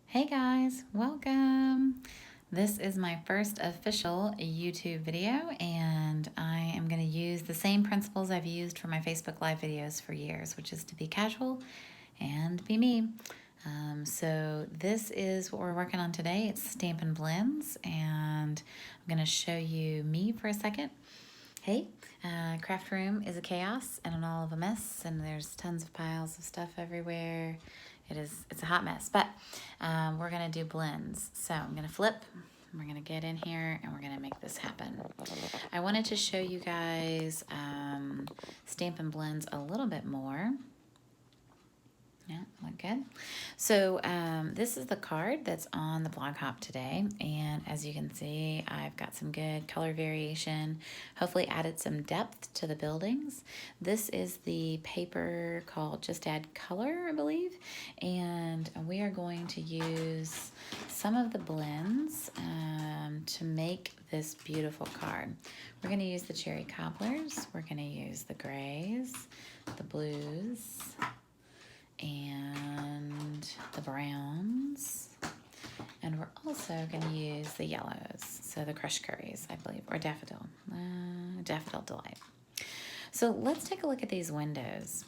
Hey guys, welcome. This is my first official YouTube video, and I am going to use the same principles I've used for my Facebook Live videos for years, which is to be casual and be me. So this is what we're working on today. It's Stampin' Blends, and I'm going to show you me for a second. Hey, craft room is a chaos and all of a mess, and there's tons of piles of stuff everywhere. It's a hot mess, but we're gonna do blends. So I'm gonna flip, we're gonna get in here, and we're gonna make this happen. I wanted to show you guys Stampin' Blends a little bit more. Yeah, look good. So this is the card that's on the blog hop today, and as you can see, I've got some good color variation, hopefully added some depth to the buildings. This is the paper called Just Add Color, I believe, and we are going to use some of the blends to make this beautiful card. We're going to use the cherry cobblers, we're going to use the grays, the blues, and the browns, and we're also going to use the yellows, so the crushed curries, I believe, or daffodil delight. So let's take a look at these windows.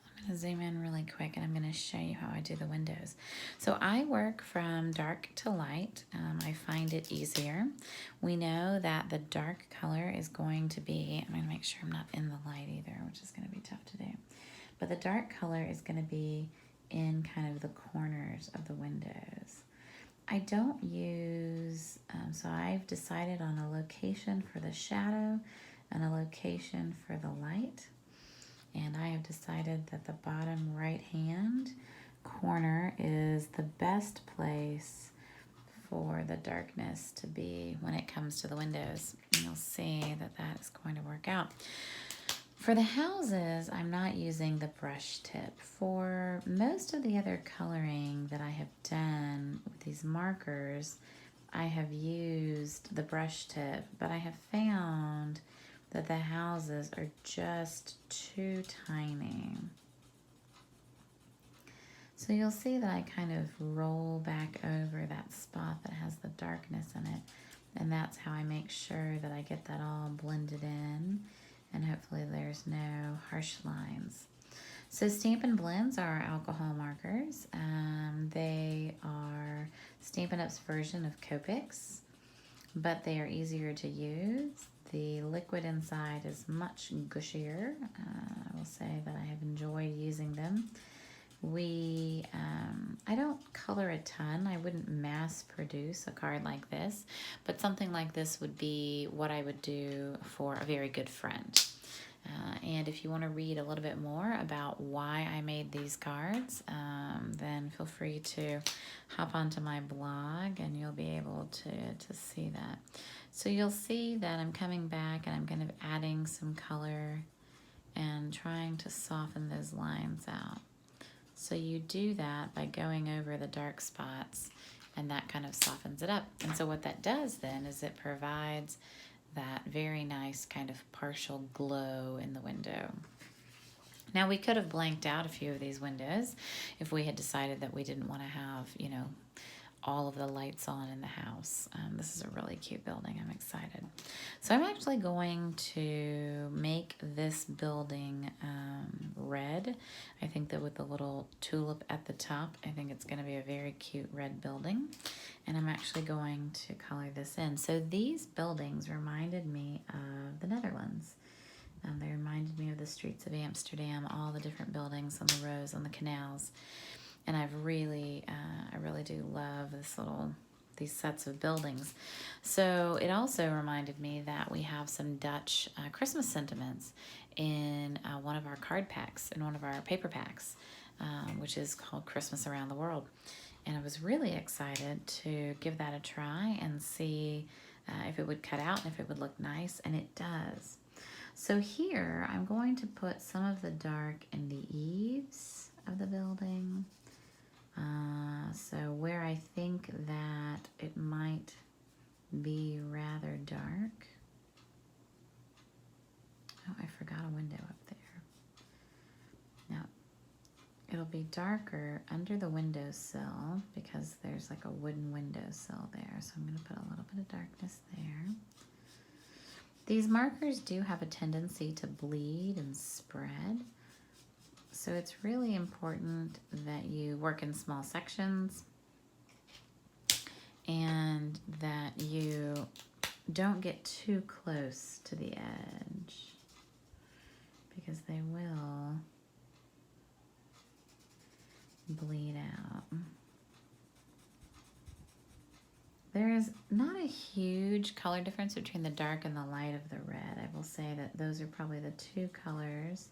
I'm going to zoom in really quick, and I'm going to show you how I do the windows. So I work from dark to light. I find it easier. We know that the dark color is going to be, I'm going to make sure I'm not in the light either, which is going to be tough to do. But the dark color is going to be in kind of the corners of the windows. I don't use, so I've decided on a location for the shadow and a location for the light. And I have decided that the bottom right hand corner is the best place for the darkness to be when it comes to the windows. And you'll see that that is going to work out. For the houses, I'm not using the brush tip. For most of the other coloring that I have done with these markers, I have used the brush tip, but I have found that the houses are just too tiny. So you'll see that I kind of roll back over that spot that has the darkness in it, and that's how I make sure that I get that all blended in. And hopefully there's no harsh lines. So Stampin' Blends are alcohol markers. They are Stampin' Up's version of Copics, but they are easier to use. The liquid inside is much gushier. I will say that I have enjoyed using them. I don't color a ton. I wouldn't mass produce a card like this, but something like this would be what I would do for a very good friend. And if you want to read a little bit more about why I made these cards, then feel free to hop onto my blog and you'll be able to see that. So you'll see that I'm coming back and I'm kind of adding some color and trying to soften those lines out. So you do that by going over the dark spots, and that kind of softens it up. And so what that does then is it provides that very nice kind of partial glow in the window. Now we could have blanked out a few of these windows if we had decided that we didn't want to have, you know, all of the lights on in the house. This is a really cute building. I'm excited. So I'm actually going to make this building red. I think that with the little tulip at the top, I think it's going to be a very cute red building. And I'm actually going to color this in. So these buildings reminded me of the Netherlands. They reminded me of the streets of Amsterdam, all the different buildings on the rows, on the canals. And I really do love these sets of buildings. So it also reminded me that we have some Dutch Christmas sentiments in one of our card packs, in one of our paper packs, which is called Christmas Around the World. And I was really excited to give that a try and see if it would cut out and if it would look nice, and it does. So here I'm going to put some of the dark in the eaves of the building. So where I think that it might be rather dark. Oh, I forgot a window up there. Now, it'll be dark marker under the windowsill because there's like a wooden windowsill there. So I'm going to put a little bit of darkness there. These markers do have a tendency to bleed and spread. So it's really important that you work in small sections and that you don't get too close to the edge because they will bleed out. There is not a huge color difference between the dark and the light of the red. I will say that those are probably the two colors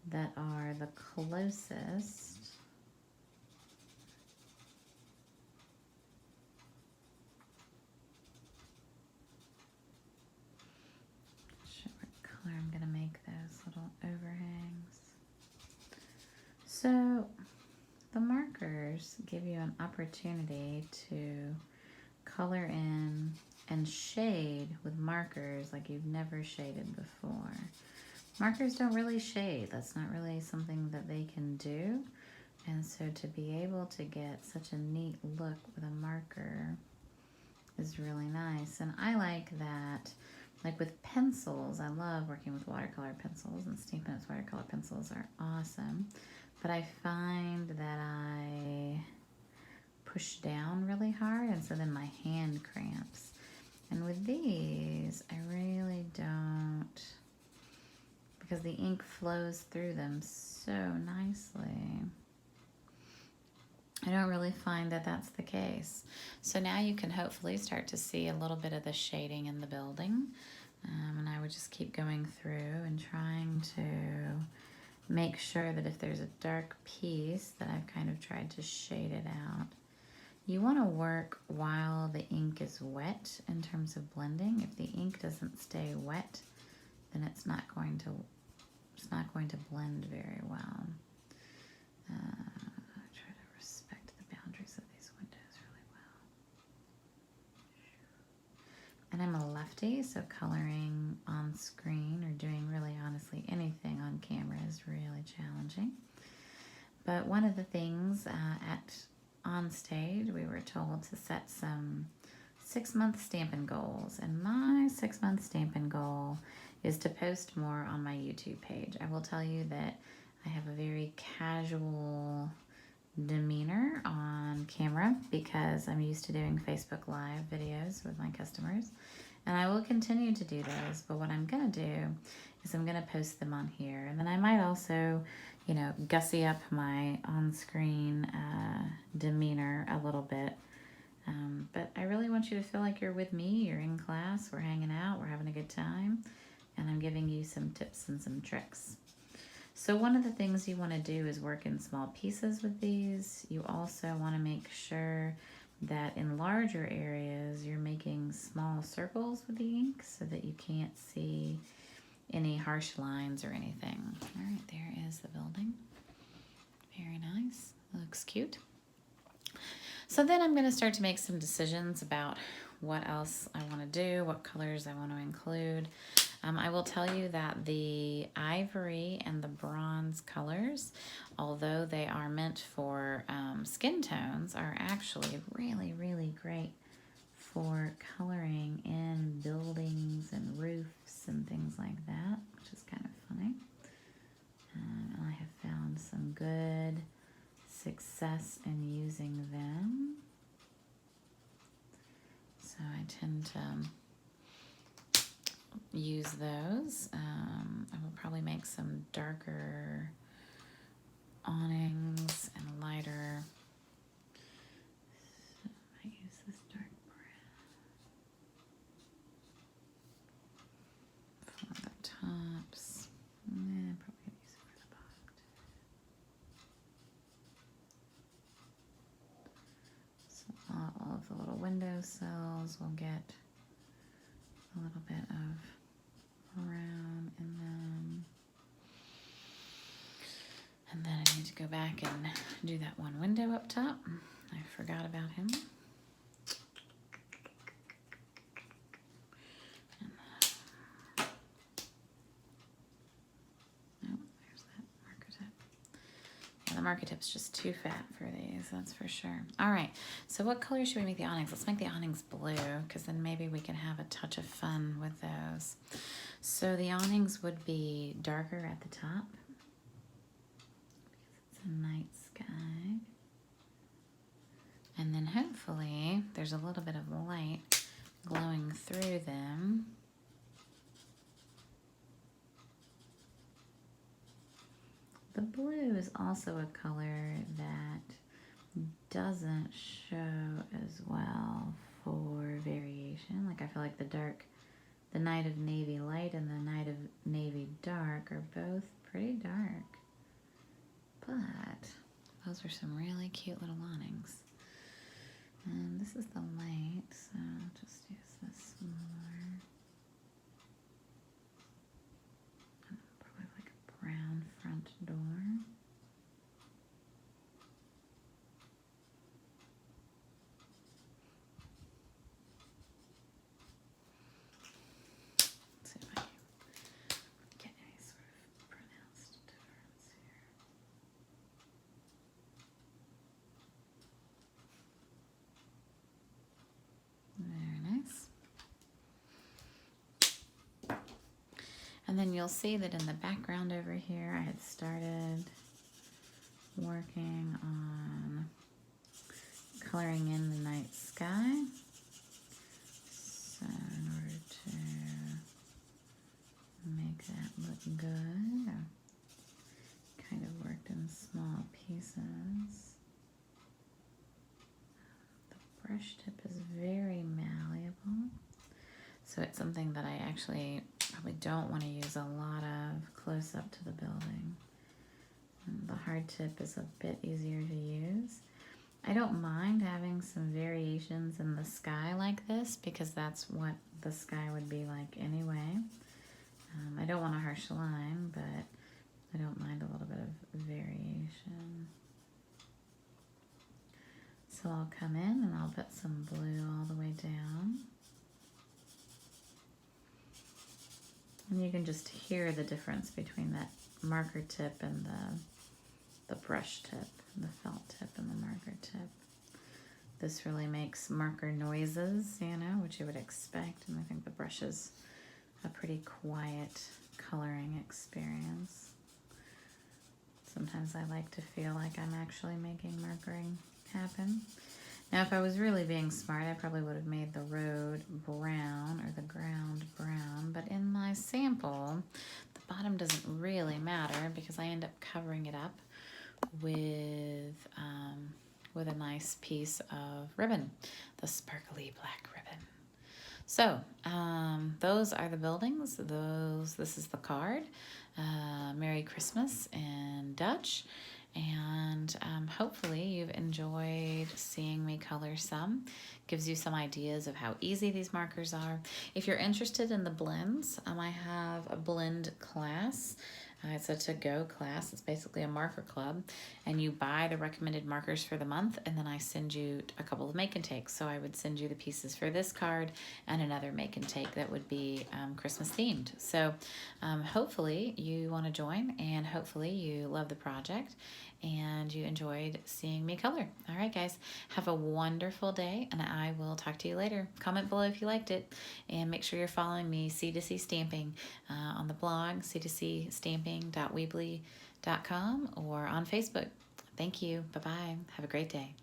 that are the closest. Not sure what color I'm gonna make those little overhangs. So the markers give you an opportunity to color in and shade with markers like you've never shaded before. Markers don't really shade. That's not really something that they can do. And so to be able to get such a neat look with a marker is really nice. And I like that, like with pencils, I love working with watercolor pencils, and Stampin' Bland's watercolor pencils are awesome. But I find that I push down really hard, and so then my hand cramps. And with these, I really don't, because the ink flows through them so nicely. I don't really find that that's the case. So now you can hopefully start to see a little bit of the shading in the building. And I would just keep going through and trying to make sure that if there's a dark piece that I've kind of tried to shade it out. You want to work while the ink is wet in terms of blending. If the ink doesn't stay wet, then it's not going to blend very well. I try to respect the boundaries of these windows really well. And I'm a lefty, so coloring on screen or doing really honestly anything on camera is really challenging. But one of the things on stage, we were told to set some 6-month Stampin' goals, and my 6-month Stampin' goal is to post more on my YouTube page. I will tell you that I have a very casual demeanor on camera because I'm used to doing Facebook Live videos with my customers, and I will continue to do those. But what I'm gonna do is I'm gonna post them on here, and then I might also, you know, gussy up my on-screen demeanor a little bit. But I really want you to feel like you're with me, you're in class, we're hanging out, we're having a good time, and I'm giving you some tips and some tricks. So one of the things you want to do is work in small pieces with these. You also want to make sure that in larger areas you're making small circles with the ink so that you can't see any harsh lines or anything. All right, there is the building. Very nice. Looks cute. So then I'm going to start to make some decisions about what else I want to do, what colors I want to include. I will tell you that the ivory and the bronze colors, although they are meant for skin tones, are actually really, really great for coloring in buildings and roofs and things like that, which is kind of funny. And I have found some good success in using them. So I tend to use those. I will probably make some darker awnings and lighter. So I use this dark brown for the tops. I'm probably gonna use it for the bottom too. So all of the little window sills will get a little bit of brown in them. And then I need to go back and do that one window up top. I forgot about him. marker tip's just too fat for these, that's for sure. All right, so what color should we make the awnings? Let's make the awnings blue, because then maybe we can have a touch of fun with those. So the awnings would be darker at the top, because it's a night sky. And then hopefully there's a little bit of light glowing through them. The blue is also a color that doesn't show as well for variation. Like I feel like the night of navy light and the night of navy dark are both pretty dark. But those are some really cute little awnings. And this is the light, so I'll just use this more. Probably like a brown front door. Let's see if I can get any sort of pronounced difference here. Very nice. And then you'll see that in the background over here, I had started working on coloring in the night sky. So in order to make that look good, I kind of worked in small pieces. The brush tip is very malleable. So it's something that I actually probably don't want to use a lot of close up to the building. And the hard tip is a bit easier to use. I don't mind having some variations in the sky like this because that's what the sky would be like anyway. I don't want a harsh line, but I don't mind a little bit of variation. So I'll come in and I'll put some blue all the way down. And you can just hear the difference between that marker tip and the brush tip, the felt tip and the marker tip. This really makes marker noises, you know, which you would expect. And I think the brush is a pretty quiet coloring experience. Sometimes I like to feel like I'm actually making markering happen. Now, if I was really being smart, I probably would have made the road brown or the ground brown, but in my sample, the bottom doesn't really matter because I end up covering it up with a nice piece of ribbon, the sparkly black ribbon. So, those are the buildings. This is the card. Merry Christmas in Dutch. And hopefully you've enjoyed seeing me color some. Gives you some ideas of how easy these markers are. If you're interested in the blends, I have a blend class. It's a to-go class. It's basically a marker club. And you buy the recommended markers for the month, and then I send you a couple of make and takes. So I would send you the pieces for this card and another make and take that would be Christmas themed. So hopefully you want to join, and hopefully you love the project and you enjoyed seeing me color. All right, guys, have a wonderful day, and I will talk to you later. Comment below if you liked it, and make sure you're following me, C2C Stamping, on the blog, c2cstamping.weebly.com, or on Facebook. Thank you. Bye-bye. Have a great day.